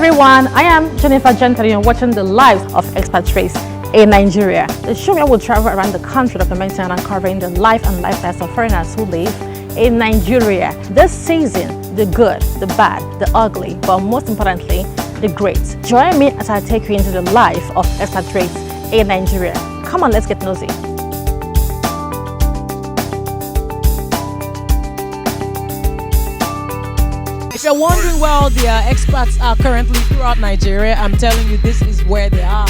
everyone, I am Jennifer Gentet and you're watching the lives of expatriates in Nigeria. The show where we'll travel around the country documenting and uncovering the life and lifestyles of foreigners who live in Nigeria. This season, the good, the bad, the ugly, but most importantly, the great. Join me as I take you into the life of expatriates in Nigeria. Come on, let's get nosy. If you're wondering where all the expats are currently throughout Nigeria, I'm telling you, this is where they are.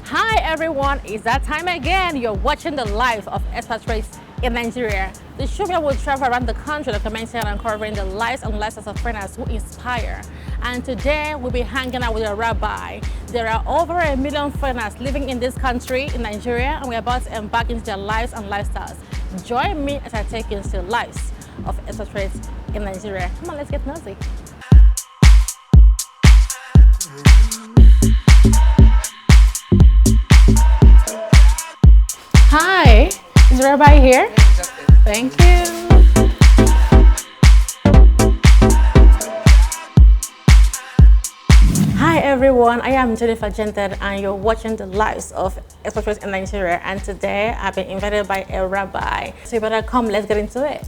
Hi everyone, it's that time again. You're watching the life of expatriates in Nigeria. The show where we'll travel around the country documenting and uncovering the lives and lifestyles of foreigners who inspire. And today we'll be hanging out with a rabbi. There are over 1 million foreigners living in this country, in Nigeria, and we're about to embark into their lives and lifestyles. Join me as I take you into the lives of expatriates in Nigeria. Come on, let's get nosy. Hi, is the rabbi here? Thank you. Hi everyone, I am Jennifer Gentet and you're watching the lives of expatriates in Nigeria, and today I've been invited by a rabbi. So you better come, let's get into it.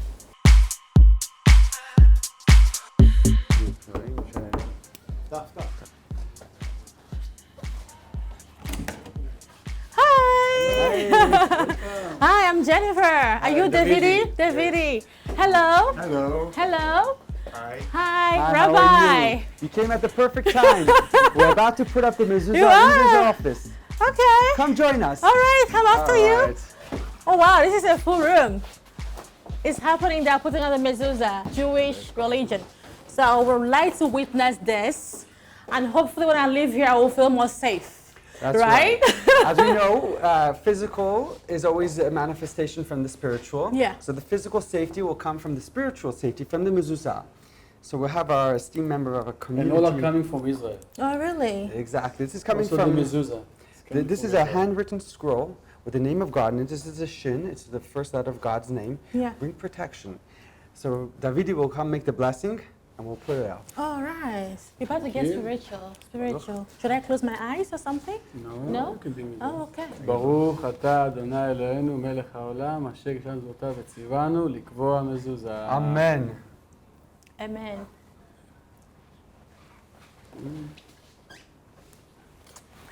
Hi! Hi, I'm Jennifer. Are you Davidi? Davidi. Hello. Hello. Hello. Hi. Hi, How Rabbi. are you? You came at the perfect time. We're about to put up the mezuzah in You his are? office. Okay. Come join us. All right, come after you. All right. Oh wow, this is a full room. It's happening, they're putting on the mezuzah, Jewish religion. So I would like to witness this, and hopefully when I leave here, I will feel more safe. That's right? As we know, physical is always a manifestation from the spiritual. Yeah. So the physical safety will come from the spiritual safety, from the mezuzah. So we'll have our esteemed member of our community. And all are coming from Israel. Oh really? Exactly. This is coming Also from the mezuzah. This is a handwritten scroll with the name of God, and this is a shin. It's the first letter of God's name. Yeah. Bring protection. So Davidi will come make the blessing, and we'll put it out. All right. We're about to get spiritual. Spiritual. Should I close my eyes or something? No? you can be with Oh, okay. ברוך אתה אדוני אלוהינו מלך העולם אשר ישן זרועותיו וציוונו לקבוע מזוזה. Amen. Amen.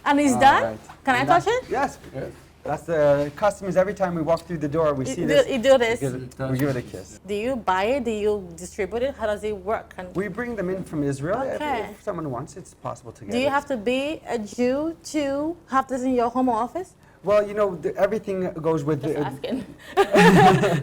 And it's done? Right. Can I touch it? Yes. Yes. That's the custom. Is every time we walk through the door, we see You this. do this. We give it a kiss. Do you buy it? Do you distribute it? How does it work? We bring them in from Israel. Okay. If someone wants, it's possible to get Do you it. have to be a Jew to have this in your home office? Well, you know, everything goes with Just the... asking.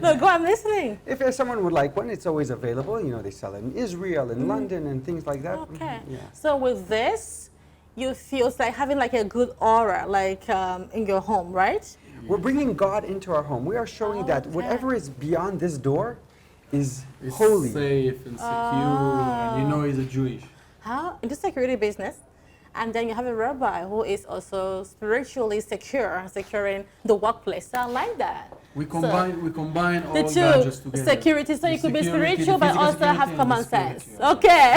No, go, I'm listening. If someone would like one, it's always available. You know, they sell it in Israel, in London, and things like that. Okay. Yeah. So with this, you feel it's like having like a good aura, like in your home, right? We're bringing God into our home. We are showing that Okay. whatever is beyond this door is It's holy. safe and secure, and you know he's a Jewish. How in the security business, and then you have a rabbi who is also spiritually secure, securing the workplace. So I like that. We combine all The badges two together. security, so The you could be security, spiritual, the but physical also security have and common the sense. spiritual. Okay.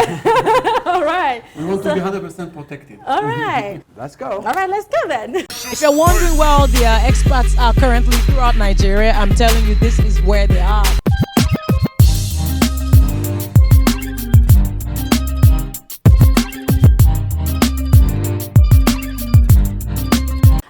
All right. We want to be 100% protected. All right. Let's go. All right, let's go then. If you're wondering where all the expats are currently throughout Nigeria, I'm telling you, this is where they are.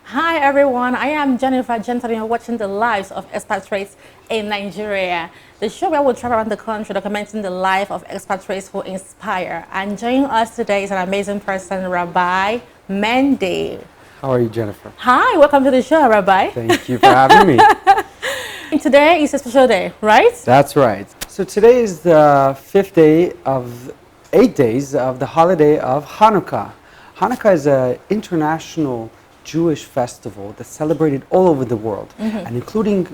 Hi everyone, I am Jennifer Gentet and you're watching the lives of expatriates in Nigeria. The show where we'll travel around the country documenting the life of expatriates who inspire. And joining us today is an amazing person, Rabbi Mendy. How are you, Jennifer? Hi, welcome to the show, Rabbi. Thank you for having me. Today is a special day, right? That's right. So today is the 5th day of 8 days of the holiday of Hanukkah. Hanukkah is an international Jewish festival that's celebrated all over the world, and including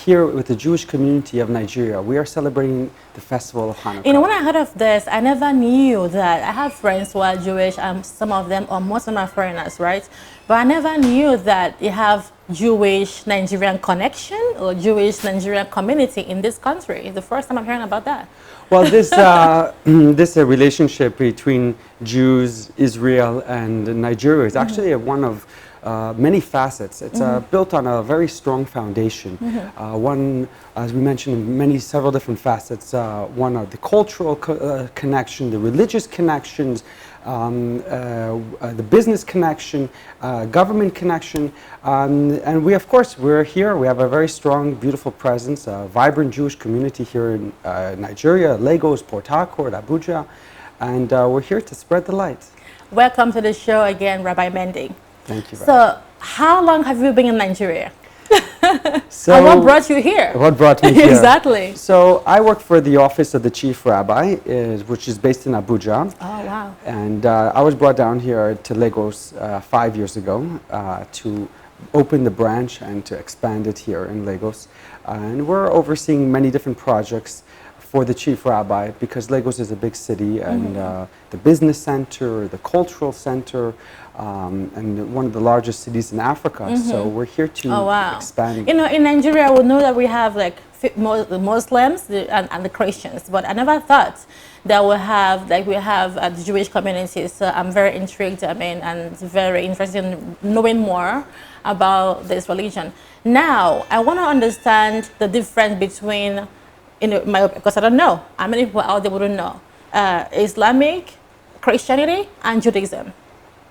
here with the Jewish community of Nigeria. We are celebrating the festival of Hanukkah. You know, when I heard of this, I never knew that. I have friends who are Jewish, and some of them, or most of them are foreigners, right? But I never knew that you have Jewish-Nigerian connection or Jewish-Nigerian community in this country. It's the first time I'm hearing about that. Well, this this relationship between Jews, Israel, and Nigeria is actually one of many facets. It's built on a very strong foundation. One, as we mentioned, several different facets. One are the cultural connection, the religious connections, the business connection, government connection, and we, of course, we're here. We have a very strong, beautiful presence, a vibrant Jewish community here in Nigeria, Lagos, Port Harcourt, Abuja, and we're here to spread the light. Welcome to the show again, Rabbi Mendy. Thank you. So, how long have you been in Nigeria? So, and what brought you here? What brought me here? Exactly. So I work for the office of the chief rabbi, which is based in Abuja. Oh, wow. And I was brought down here to Lagos 5 years ago to open the branch and to expand it here in Lagos. And we're overseeing many different projects for the chief rabbi because Lagos is a big city and the business center, the cultural center, and one of the largest cities in Africa. So we're here to expand. You know, in Nigeria, we know that we have like the Muslims and the Christians, but I never thought that we have the Jewish communities. So I'm very intrigued. I mean, and very interested in knowing more about this religion. Now, I want to understand the difference between, because I don't know. How many people out there wouldn't know? Islamic, Christianity, and Judaism.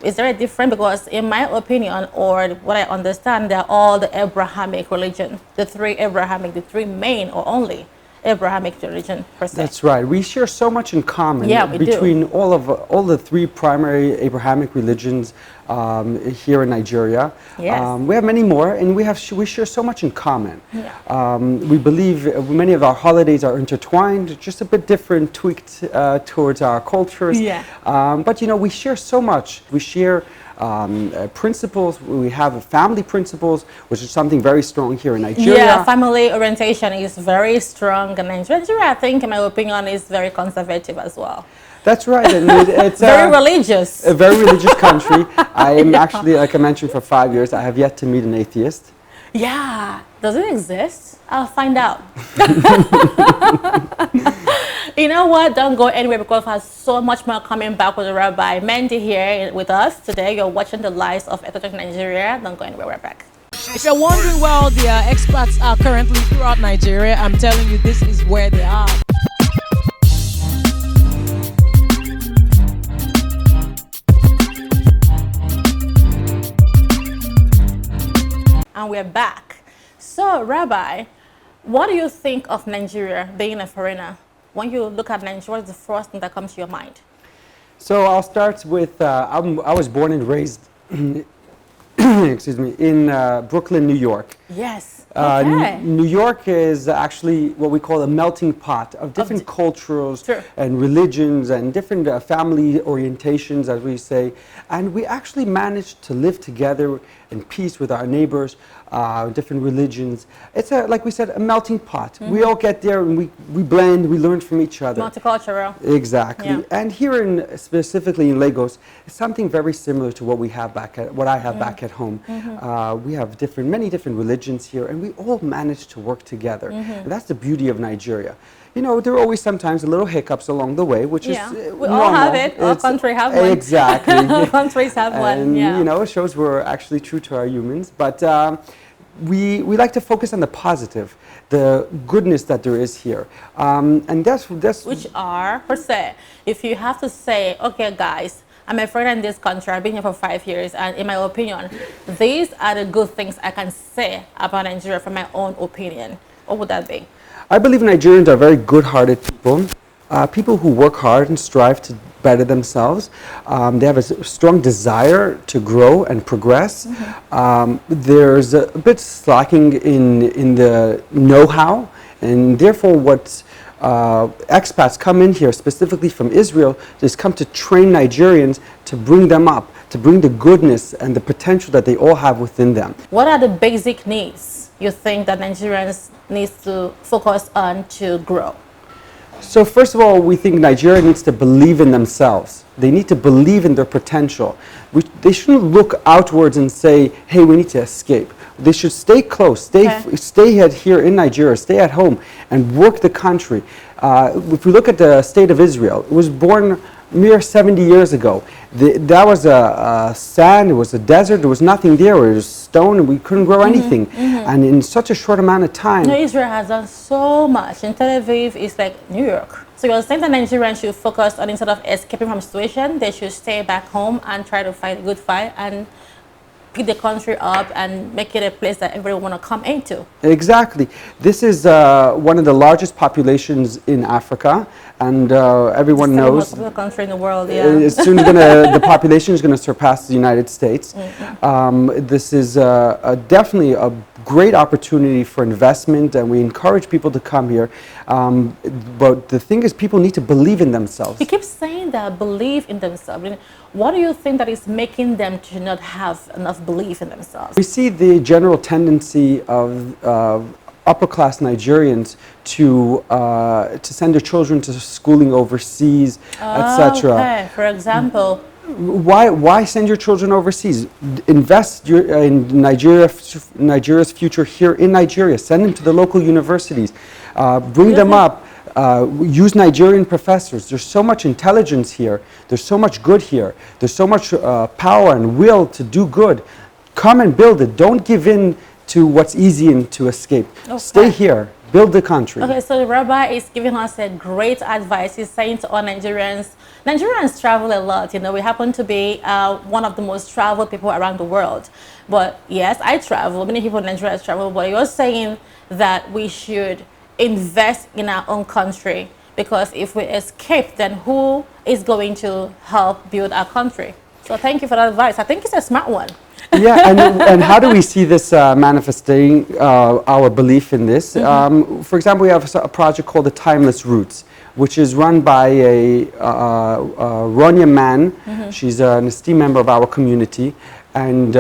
Is there a difference? Because in my opinion, or what I understand, they're all the Abrahamic religion. The three main or only Abrahamic religion per se. That's right. We share so much in common do. between all the three primary Abrahamic religions here in Nigeria. Yes. We have many more, and we share so much in common. Yeah. We believe many of our holidays are intertwined, just a bit different, tweaked towards our cultures. Yeah. But you know, we share so much. We share principles. We have family principles, which is something very strong here in Nigeria. Yeah, family orientation is very strong in Nigeria. I think, in my opinion, is very conservative as well. That's right, and it's very religious. A very religious country. I am actually, like I mentioned, for 5 years. I have yet to meet an atheist. Yeah, does it exist? I'll find out. You know what? Don't go anywhere because I have so much more coming back with Rabbi Mendy here with us today. You're watching the lives of Expatriates in Nigeria. Don't go anywhere. We're back. If you're wondering where all the expats are currently throughout Nigeria, I'm telling you, this is where they are. And we're back. So, Rabbi, what do you think of Nigeria being a foreigner? When you look at Nigeria, what's the first thing that comes to your mind? So I'll start with, I was born and raised, excuse me, in Brooklyn, New York. Yes. Okay. New York is actually what we call a melting pot of different cultures True. and religions and different family orientations, as we say. And we actually managed to live together in peace with our neighbors, different religions. It's, like we said, a melting pot. We all get there and we blend, we learn from each other. Multicultural. Exactly. Yeah. And here specifically in Lagos, it's something very similar to what we have what I have back at home. We have many different religions here, and we all manage to work together. And that's the beauty of Nigeria. You know, there are always sometimes little hiccups along the way, which is we normal. all have it. All countries have one. Exactly. All countries have one. And, Yeah. you know, it shows we're actually true to our humans. But we like to focus on the positive, the goodness that there is here. And that's Which are, per se, if you have to say, okay, guys, I'm a friend in this country, I've been here for 5 years, and in my opinion, these are the good things I can say about Nigeria from my own opinion. What would that be? I believe Nigerians are very good-hearted people, people who work hard and strive to better themselves. They have a strong desire to grow and progress. There's a bit slacking in the know-how, and therefore what expats come in here, specifically from Israel, is come to train Nigerians to bring them up, to bring the goodness and the potential that they all have within them. What are the basic needs you think that Nigerians need to focus on to grow? So first of all, we think Nigeria needs to believe in themselves. They need to believe in their potential. They shouldn't look outwards and say, hey, we need to escape. They should stay close, stay here in Nigeria, stay at home, and work the country. If we look at the state of Israel, it was born mere 70 years ago. That was a sand, it was a desert, there was nothing there, it was stone, and we couldn't grow anything. And in such a short amount of time... You know, Israel has done so much. In Tel Aviv, it's like New York. So you're saying that Nigerians should focus on, instead of escaping from situation, they should stay back home and try to fight a good fight and pick the country up and make it a place that everyone want to come into. Exactly. This is one of the largest populations in Africa, and everyone knows the most country in the world. Yeah. It's soon the population is going to surpass the United States. This is definitely a great opportunity for investment, and we encourage people to come here. But the thing is, people need to believe in themselves. You keep saying that, believe in themselves. I mean, what do you think that is making them to not have enough belief in themselves? We see the general tendency of upper-class Nigerians to send their children to schooling overseas, etc. Okay. For example, why send your children overseas? Invest in Nigeria's future here in Nigeria. Send them to the local universities. Bring them up. Use Nigerian professors. There's so much intelligence here. There's so much good here. There's so much power and will to do good. Come and build it. Don't give in to what's easy and to escape. Okay. Stay here. Build the country. Okay, so the Rabbi is giving us a great advice. He's saying to all Nigerians travel a lot. You know, we happen to be one of the most traveled people around the world. But yes, I travel. Many people in Nigeria travel. But you're saying that we should invest in our own country, because if we escape, then who is going to help build our country? So thank you for that advice. I think it's a smart one. Yeah, and how do we see this manifesting our belief in this? For example, we have a project called the Timeless Roots, which is run by a Ronya Man. She's an esteemed member of our community. And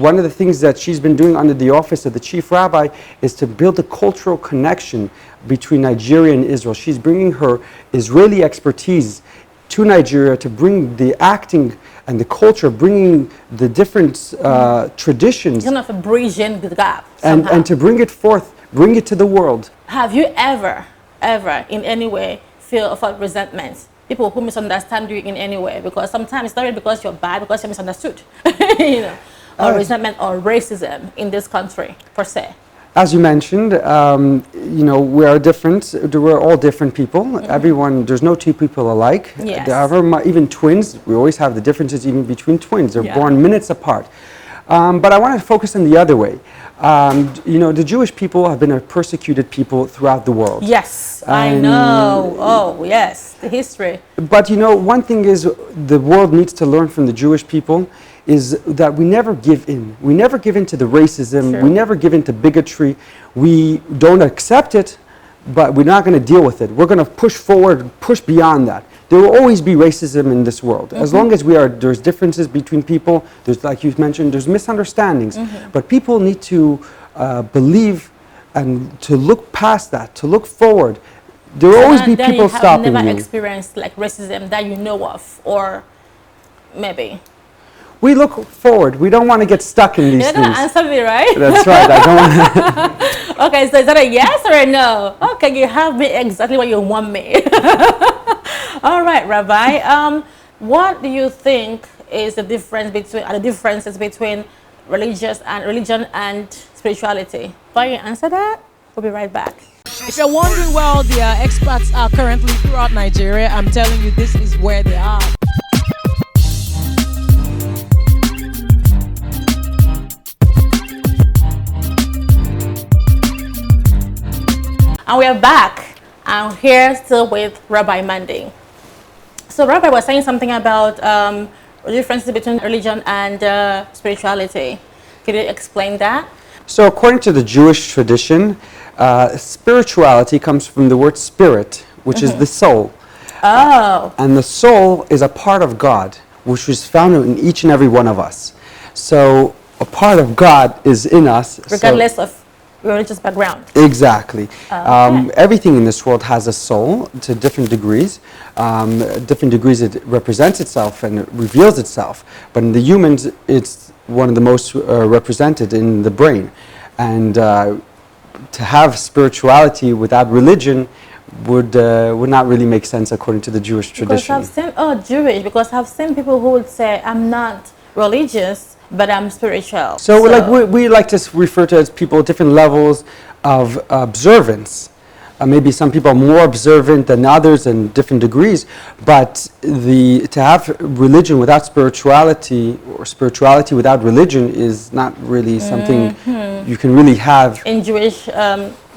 one of the things that she's been doing under the office of the chief rabbi is to build a cultural connection between Nigeria and Israel. She's bringing her Israeli expertise to Nigeria to bring the acting and the culture, bringing the different traditions. Kind of a bridging the gap and to bring it forth, bring it to the world. Have you ever in any way felt resentment? People who misunderstand you in any way, because sometimes it's not really because you're bad, because you're misunderstood, you know, or resentment or racism in this country per se. As you mentioned, you know, we are different. We're all different people. Everyone, there's no two people alike. Yes. However, even twins, we always have the differences even between twins. They're born minutes apart. But I want to focus on the other way. You know, the Jewish people have been a persecuted people throughout the world. Yes, I know. Oh, yes, the history. But you know, one thing is the world needs to learn from the Jewish people is that we never give in. We never give in to the racism. Sure. We never give in to bigotry. We don't accept it, but we're not going to deal with it. We're going to push forward, push beyond that. There will always be racism in this world. As long as there's differences between people, there's, like you mentioned, there's misunderstandings. But people need to believe and to look past that, to look forward. There will always be people stopping you. Never experienced like racism that you know of, or maybe? We look forward. We don't want to get stuck in these things. You're going to answer me, right? That's right. I don't want to. Okay, so is that a yes or a no? Okay, you have me exactly what you want me. All right, Rabbi. What do you think is the differences between religion and spirituality? Before you answer that, we'll be right back. If you're wondering where all the expats are currently throughout Nigeria, I'm telling you, this is where they are. And we are back. I'm here still with Rabbi Manding. So Rabbi was saying something about the differences between religion and spirituality. Could you explain that? So according to the Jewish tradition, spirituality comes from the word spirit, which is the soul. Oh. And the soul is a part of God, which is found in each and every one of us. So a part of God is in us. Regardless of religious background. Exactly. Okay. Everything in this world has a soul to different degrees. Different degrees it represents itself and it reveals itself. But in the humans, it's one of the most represented in the brain. And to have spirituality without religion would not really make sense according to the Jewish tradition. Because I've seen, Jewish, because I've seen people who would say, I'm not religious, but I'm spiritual. So like we like to refer to as people at different levels of observance. Maybe some people are more observant than others in different degrees, but to have religion without spirituality or spirituality without religion is not really something you can really have in Jewish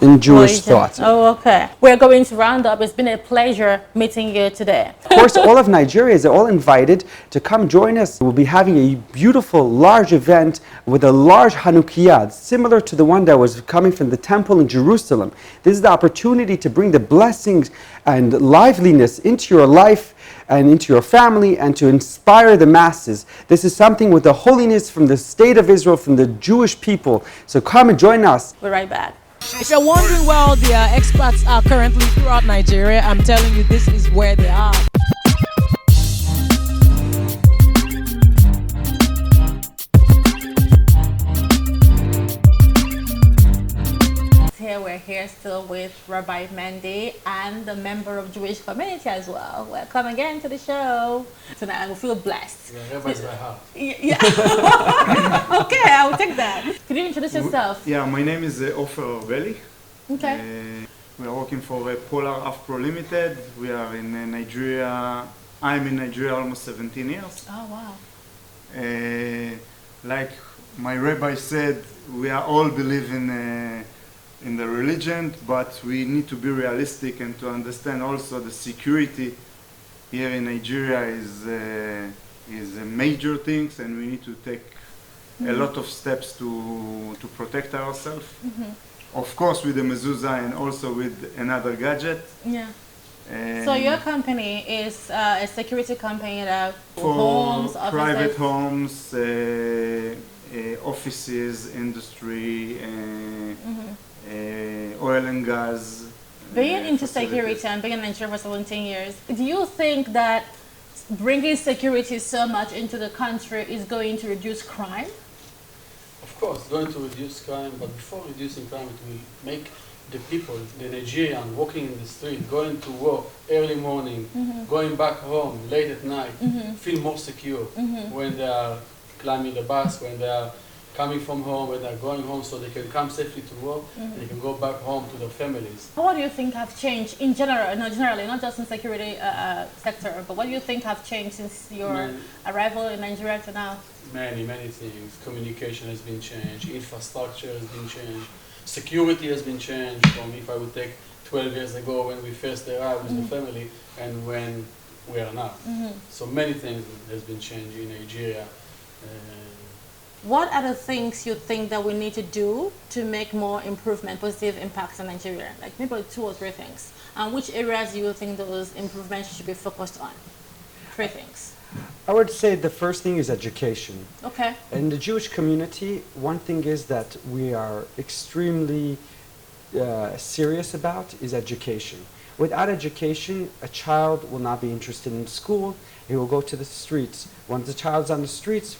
in Jewish religion. thought. Oh, okay. We're going to round up. It's been a pleasure meeting you today. Of course, all of Nigeria is all invited to come join us. We'll be having a beautiful, large event with a large Hanukkah, similar to the one that was coming from the temple in Jerusalem. This is the opportunity to bring the blessings and liveliness into your life and into your family and to inspire the masses. This is something with the holiness from the state of Israel, from the Jewish people. So come and join us. We're right back. If you're wondering where all the expats are currently throughout Nigeria, I'm telling you this is where they are. Here we're here still with Rabbi Mendy and the member of Jewish community as well. Welcome again to the show. Tonight I will feel blessed. Yeah, Rabbi's by heart. Yeah. Okay, I will take that. Could you introduce yourself? Yeah, my name is Ofer Arbeli. Okay. We are working for Polar Afro Limited. We are in Nigeria. I'm in Nigeria almost 17 years. Oh, wow. Like my rabbi said, we are all believe in the religion, but we need to be realistic and to understand also the security here in Nigeria is a major thing, and we need to take a lot of steps to protect ourselves. Of course, with the mezuzah and also with another gadget. Yeah. So your company is a security company that for homes, offices? Private homes, offices, industry, oil and gas. Being into security and being in Nigeria for 17 years, do you think that bringing security so much into the country is going to reduce crime? Of course, going to reduce crime, but before reducing crime, it will make the people, the Nigerian, walking in the street, going to work early morning, going back home late at night, feel more secure when they are climbing the bus, when they are coming from home, when they are going home, so they can come safely to work and they can go back home to their families. What do you think have changed in general, generally, not just in security sector, but what do you think have changed since your arrival in Nigeria to now? Many things. Communication has been changed, infrastructure has been changed, security has been changed from, if I would take 12 years ago when we first arrived with the family and when we are now. So many things has been changed in Nigeria. What are the things you think that we need to do to make more improvement, positive impacts in Nigeria? Like maybe 2 or 3 things. And which areas do you think those improvements should be focused on? 3 things. I would say the first thing is education. Okay. In the Jewish community, one thing is that we are extremely serious about is education. Without education, a child will not be interested in school. He will go to the streets. Once the child's on the streets,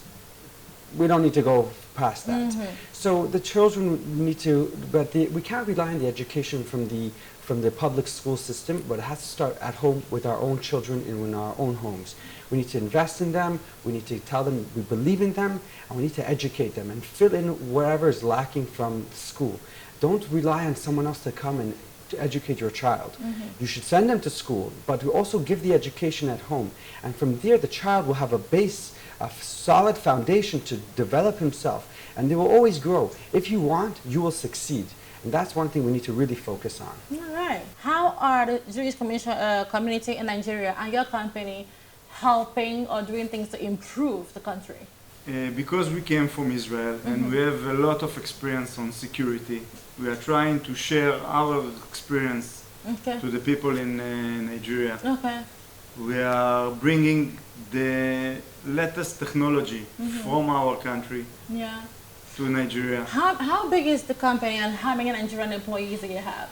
we don't need to go past that. So the children need to, but we can't rely on the education from the public school system, but it has to start at home with our own children and in our own homes. We need to invest in them, we need to tell them we believe in them, and we need to educate them and fill in wherever is lacking from school. Don't rely on someone else to come and to educate your child. You should send them to school, but we also give the education at home. And from there, the child will have a base, a solid foundation to develop himself, and they will always grow. If you want, you will succeed. And that's one thing we need to really focus on. All right. How are the Jewish community in Nigeria and your company helping or doing things to improve the country? Because we came from Israel and we have a lot of experience on security, we are trying to share our experience to the people in Nigeria. Okay. We are bringing the latest technology from our country to Nigeria. How big is the company and how many Nigerian employees do you have?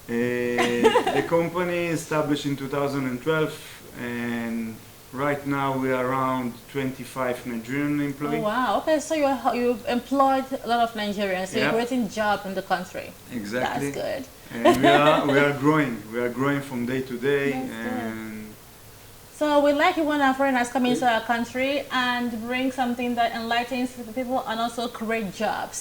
The company established in 2012, and right now we are around 25 Nigerian Oh employees. wow, okay, so you've employed a lot of Nigerians, so Yeah. you're creating jobs in the country. Exactly. That's good. And we are growing. We are growing from day to day. That's good. And So we like it when our foreigners come into our country and bring something that enlightens the people and also create jobs.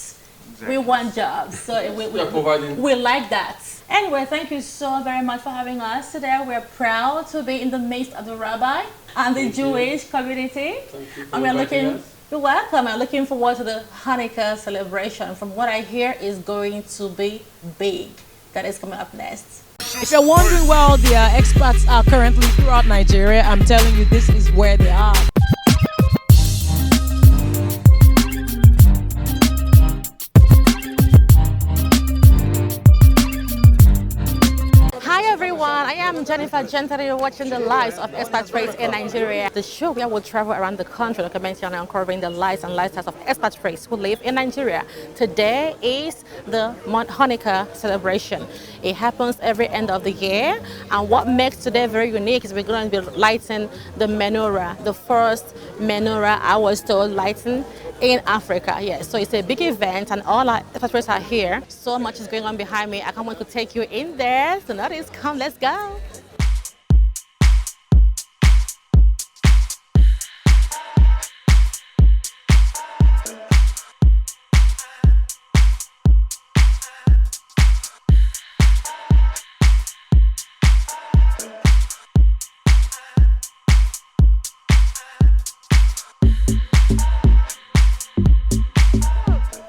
exactly. We want jobs, so We are providing. we like that. Anyway, thank you so very much for having us today. We're proud to be in the midst of the rabbi and the Thank you. Jewish community. Thank you for And we're inviting looking, us. you're welcome. I'm looking forward to the Hanukkah celebration. From what I hear, is going to be big. That is coming up next. If you're wondering where all the expats are currently throughout Nigeria, I'm telling you this is where they are. Hi everyone, I am Jennifer Gentet and you're watching the lives of expatriates in Nigeria. The show where we'll travel around the country documenting and uncovering the lives and lifestyles of expatriates who live in Nigeria. Today is the Hanukkah celebration. It happens every end of the year, and what makes today very unique is we're going to be lighting the menorah, the first menorah I was told lighting in Africa. Yes, so it's a big event and all our expatriates are here. So much is going on behind me. I can't wait to take you in there. So now is come, let's go.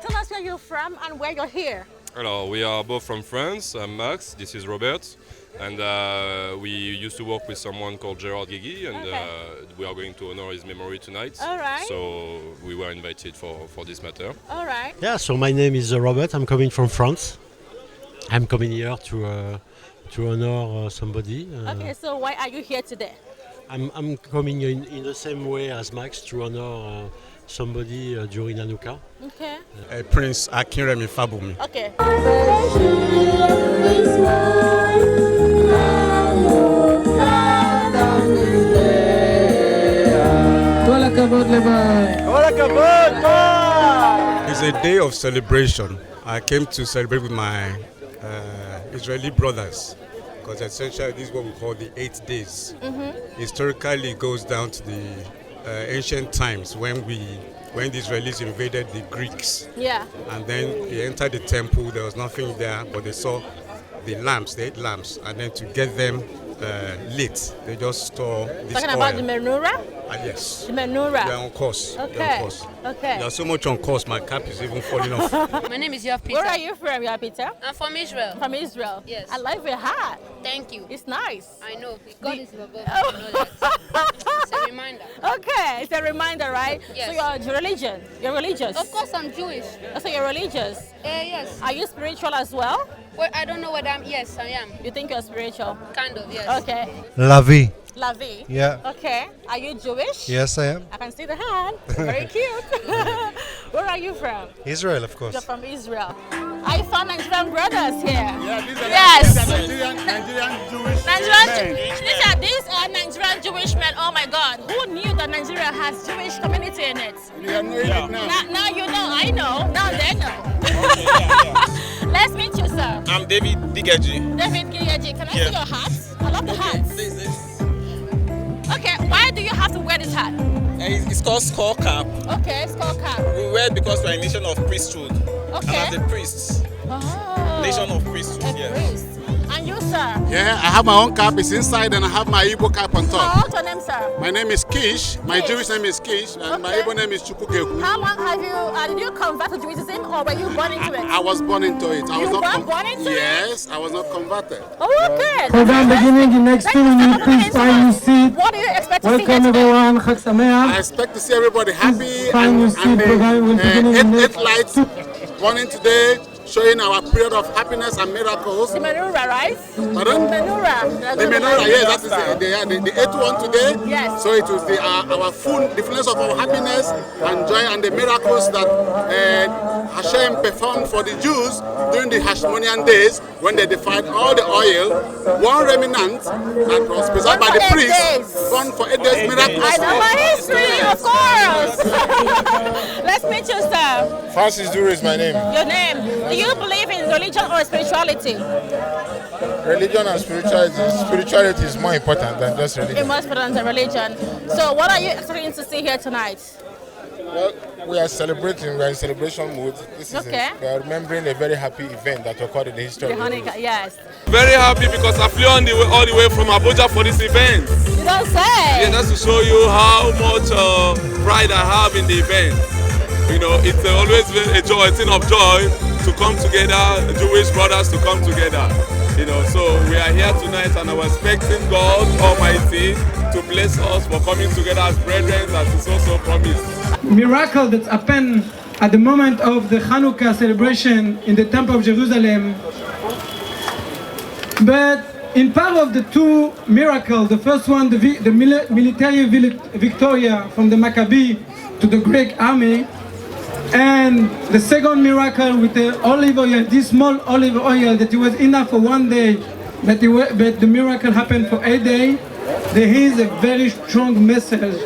Tell us where you're from and where you're here. Alors, we are both from France. I'm Max, this is Robert, and we used to work with someone called Gerard Guigui, and Okay. we are going to honor his memory tonight. All right. So we were invited for this matter. All right. Yeah, so my name is Robert. I'm coming from France. I'm coming here to honor somebody. Okay, so why are you here today? I'm coming in the same way as Max to honor somebody during Hanukkah. Okay. Prince Akinremi Fabumi. Okay. It's a day of celebration. I came to celebrate with my Israeli brothers because essentially this is what we call the 8 days. Historically, it goes down to the ancient times when the Israelis invaded the Greeks. Yeah. And then they entered the temple. There was nothing there, but they saw the lamps, the 8 lamps, and then to get them lit, they just store this Talking oil. about the menorah? Yes. The They are menorah. on course. They are Okay. on course. Okay. They are so much on course, my cap is even falling off. My name is Yoav Peter. Where are you from, yeah, Peter? I'm from Israel. From Israel. Yes. I like your hat. Thank you. It's nice. I know. God is above. I know that. It's a reminder. Okay, it's a reminder, right? Yes. So you're religion. You're religious. Of course, I'm Jewish. So you're religious. Yes. Are you spiritual as well? Well, I don't know whether I'm. Yes, I am. You think you're spiritual? Kind of. Yes. Okay. La vie. Lavi. Yeah. Okay. Are you Jewish? Yes, I am. I can see the hand. Very cute. Where are you from? Israel, of course. You're from Israel. I found Nigerian brothers here. Yeah, these are Yes. Nigerian Jewish men. These are Nigerian Jewish men. Oh my God. Who knew that Nigeria has Jewish community in it? You are knowing it now. Now you know. I know. Now they know. Let's meet you, sir. I'm David Digeji. David Kiyeji. Can I see Yeah. your hat? I love the hats. Okay. Why do you have to wear this hat? It's called skull cap. Okay. Skull cap. We wear it because we're a nation of priesthood. And Okay. as a priest, Oh. nation of priesthood, A yeah. priest. And you, sir? Yeah, I have my own cap. It's inside, and I have my Igbo cap on top. What's your name, sir? My name is Kish. My Kish. Jewish name is Kish, and my Okay. Igbo name is Chukwugeku. How long have you, did you convert to Judaism or were you born into it? I was born into it. I was You not were born into it? Yes, I was not converted. Oh, good. Program beginning in next 2 minutes. Please find your seat. What do you expect to see Welcome here today? everyone. Chag Sameach. I expect to see everybody happy Find your seat. Program will begin in eight next lights running today showing our period of happiness and miracles. The menorah, right? Pardon? Menorah. The menorah, yes, that is the 8th one today. Yes. So it was our the fullness of our happiness and joy and the miracles that Hashem performed for the Jews during the Hashmonean days when they defied all the oil. One remnant that was preserved by the priest, born for 8 days miraculous. I know my history, of course. Let's meet you, sir. Francis Duru is my name. Your name. Do you believe in religion or spirituality? Religion and spirituality. Spirituality is more important than just religion. It's more important than religion. So what are you expecting to see here tonight? Well, we are celebrating. We are in celebration mood. This is we are remembering a very happy event that occurred in the history of the Hanukkah, yes. Very happy because I flew all the way from Abuja for this event. You don't say? Yeah, that's to show you how much pride I have in the event. You know, it's always a joy, a thing of joy to come together, Jewish brothers to come together. You know, so we are here tonight and I was expecting God Almighty to bless us for coming together as brethren, as is also promised. Miracle that happened at the moment of the Hanukkah celebration in the Temple of Jerusalem. But in part of the two miracles, the first one, the military victory from the Maccabee to the Greek army, and the second miracle with the olive oil, this small olive oil that it was enough for 1 day, but the miracle happened for 8 days. There is a very strong message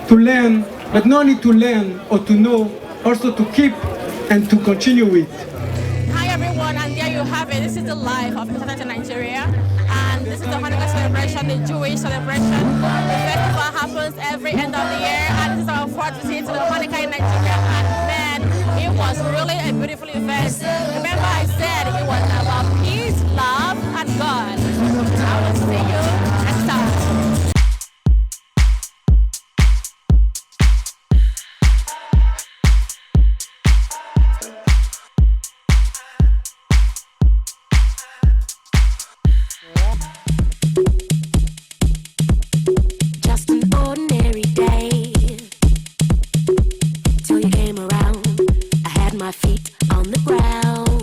to learn, but not only to learn or to know, also to keep and to continue with. Hi everyone, and there you have it. This is the life of Expatriates in Nigeria, and this is the Hanukkah celebration, the Jewish celebration. The festival happens every end of the year, and this is our fourth visit to the Hanukkah in Nigeria. And man, it was really a beautiful event. Remember, I said it was about peace, love, and God. I will see you next time. Just an ordinary day till you came around. I had my feet on the ground.